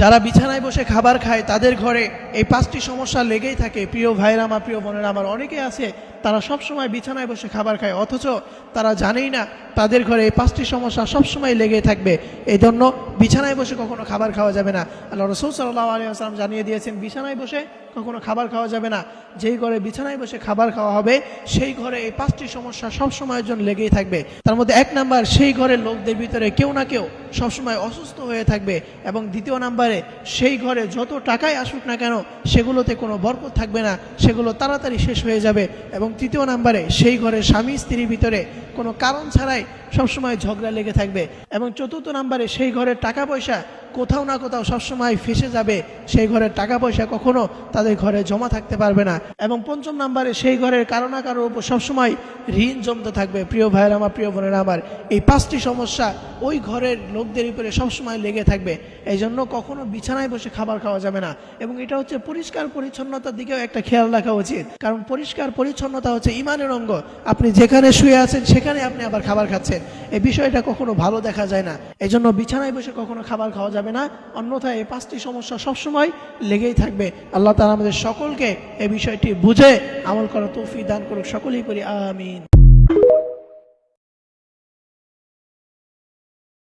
যারা বিছানায় বসে খাবার খায় তাদের ঘরে এই 5টি সমস্যা লেগেই থাকে। প্রিয় ভাইরা আমার, প্রিয় বোনেরা আমার, অনেকে আছে তারা সব সময় বিছানায় বসে খাবার খায়, অথচ তারা জানেই না তাদের ঘরে এই 5টি সমস্যা সব সময় লেগেই থাকবে। এই জন্য বিছানায় বসে কখনো খাবার খাওয়া যাবে না। আল্লাহ রাসূল সাল্লাল্লাহু আলাইহি ওয়াসাল্লাম জানিয়ে দিয়েছেন, বিছানায় বসে কখনো খাবার খাওয়া যাবে না। যেই ঘরে বিছানায় বসে খাবার খাওয়া হবে সেই ঘরে এই 5টি সমস্যা সব সময়ের জন্য লেগেই থাকবে। তার মধ্যে 1 নাম্বার, সেই ঘরের লোকদের ভিতরে কেউ না কেউ সবসময় অসুস্থ হয়ে থাকবে। এবং 2 নাম্বারে, সেই ঘরে যত টাকাই আসুক না কেন সেগুলোতে কোনো বরকত থাকবে না, সেগুলো তাড়াতাড়ি শেষ হয়ে যাবে। এবং 3 নাম্বারে, সেই ঘরে স্বামী স্ত্রীর ভিতরে কোনো কারণ ছাড়াই সবসময় ঝগড়া লেগে থাকবে। এবং 4 নাম্বারে, সেই ঘরের টাকা পয়সা কোথাও না কোথাও সবসময় ফেসে যাবে, সেই ঘরের টাকা পয়সা কখনো তাদের ঘরে জমা থাকতে পারবে না। এবং 5 নাম্বারে, সেই ঘরের কারো না কারোর উপর সবসময় ঋণ জমতে থাকবে। প্রিয় ভাইয়েরা আমার, প্রিয় বোনেরা আমার, এই 5টি সমস্যা ওই ঘরের লোকদের উপরে সবসময় লেগে থাকবে। এই জন্য কখনো বিছানায় বসে খাবার খাওয়া যাবে না। এবং এটা হচ্ছে পরিষ্কার পরিচ্ছন্নতার দিকেও একটা খেয়াল রাখা উচিত, কারণ পরিষ্কার পরিচ্ছন্নতা হচ্ছে ঈমানের অঙ্গ। আপনি যেখানে শুয়ে আছেন সেখানে আপনি আবার খাবার খাচ্ছেন, এই বিষয়টা কখনো ভালো দেখা যায় না। এই জন্য বিছানায় বসে কখনো খাবার খাওয়া যাবে না, অন্যথায় এই 5টি সমস্যা সবসময় লেগেই থাকবে। আল্লাহ তাআলা আমাদের সকলকে এই বিষয়টি বুঝে আমল করার তৌফিক দান করুক। সকলেই করি আমিন।